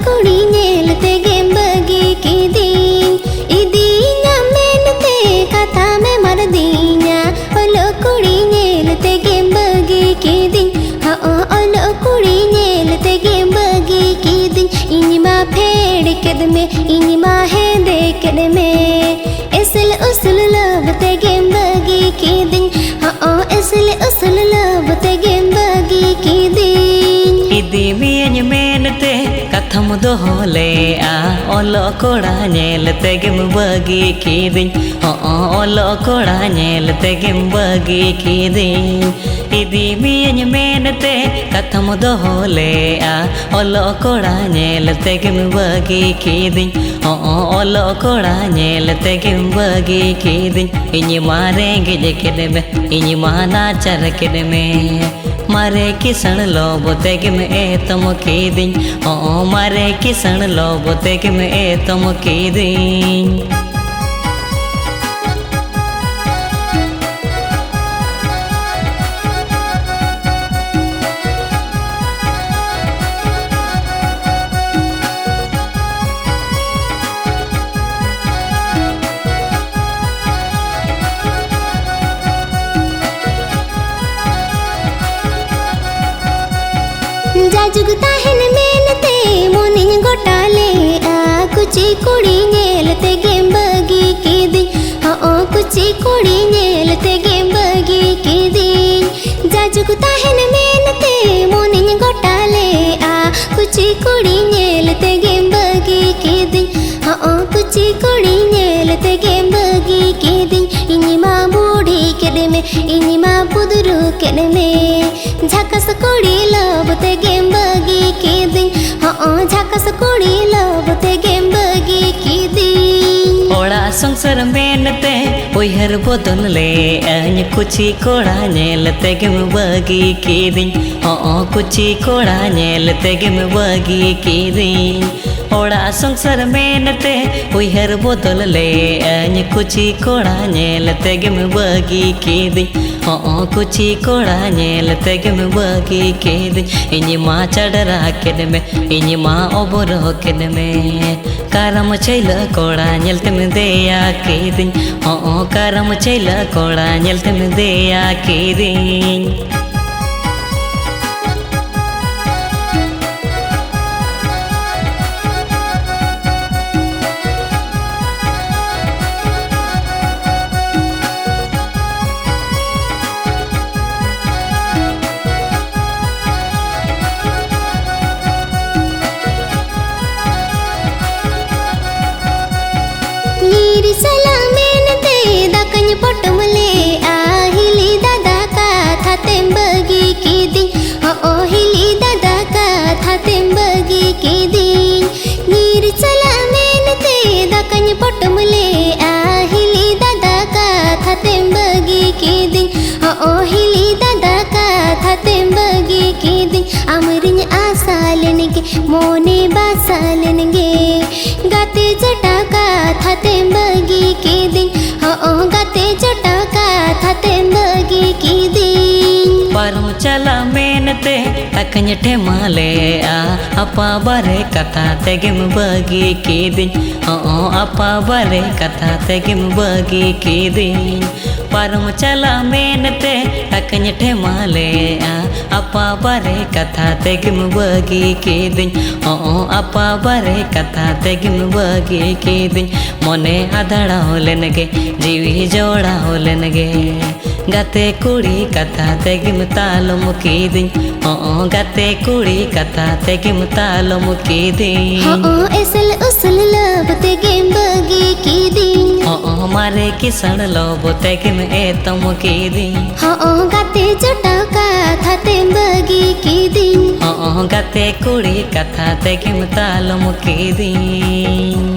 कुड़ी नेलते गे बगी की दिन इदीना मेनते कथा में मर दीना ओलो कुड़ी नेलते गे बगी की दिन ओलो कुड़ी नेलते गे बगी की दिन इनिमा फेड़ केद में इनिमा हेदे केद में इसल उसल लबते गे बगी की दिन इसल उसल लबते गे बगी की दिन इदी मियन मेनते कथम दो होले आ ओलो कोड़ा नेलते गेम बगी की दिन ओलो कोड़ा नेलते गेम बगी की दिन इदी मियन मेनते कथम दो होले आ ओलो कोड़ा नेलते गेम बगी की दिन ओलो कोड़ा नेलते गेम बगी की दिन इनी मारेंगे जेकेदे में इनी माना चर केदे में मारे किसन लोबो तेग में ए तुम की दिन मारे किसन लोबो तेग में ए तुम की दिन जाजुगता है मेनते मोनिन गोटाले आ कुची कुड़ी नेलते गे बगी की दिन कुची कुड़ी नेलते गे बगी की दिन जाजुगता है मेनते मोनिन गोटाले आ कुची कुड़ी नेलते गे बगी की दिन कुची कुड़ी नेलते गे बगी की दिन इनिमा बूढ़ी केदे में इनिमा बुदरू केदे में झकस कुड़ी लबते गे बगी की दिन झकस कुड़ी लबते गे बगी की दिन ओड़ा संसार मेनते उहर बदल ले अन कुची कोड़ा नेलते गेम बगी की दिन कुची कोड़ा नेलते गेम बगी की दिन ओड़ा संसार मेनते उहर बदल ले अन कुची कोड़ा नेलते गेम बगी की दिन कुची कोड़ा नेलते गेम बगी की दिन इनी माँ चढ़रा केद में इनी माँ ओबर केद में कारम छैल कोड़ा नेलते में देया की दिन कारम छैल कोड़ा नेलते में देया की दिन सलामेनते दकन पटमले आहिली दादा का थाते बगी की दिन हिली दादा का थाते बगी की दिन नीर सलामेनते दकन पटमले आहिली दादा का थाते बगी की दिन हिली दादा का थाते बगी की दिन अमरिन आसालनगे मोने बासालनगे गाते जटा का थाते बगी की दिन गाते जटा का थाते बगी की दिन परम चला मेनते तकन ठेमाले आ अपा बारे कथा तेगिम बगी की दिन अपा बारे कथा तेगिम बगी की दिन परम चला मेनते तकन ठेमाले आ अपा बारे कथा तेगिम बगी की दिन अपा बारे कथा तेगिम बगी की दिन मने आधड़ा होलेनगे जीवी जोड़ा होलेनगे गाते कुड़ी कथा तेगिम तालुम की दिन गाते कुड़ी कथा तेगिम तालुम की दिन एसल उसल लबते गे बगी की दिन मारे किसन लोबो तेगिम ए तुम की दिन गाते जटा का थाते बगी की दिन गाते कुड़ी कथा तेगिम तालुम की दिन।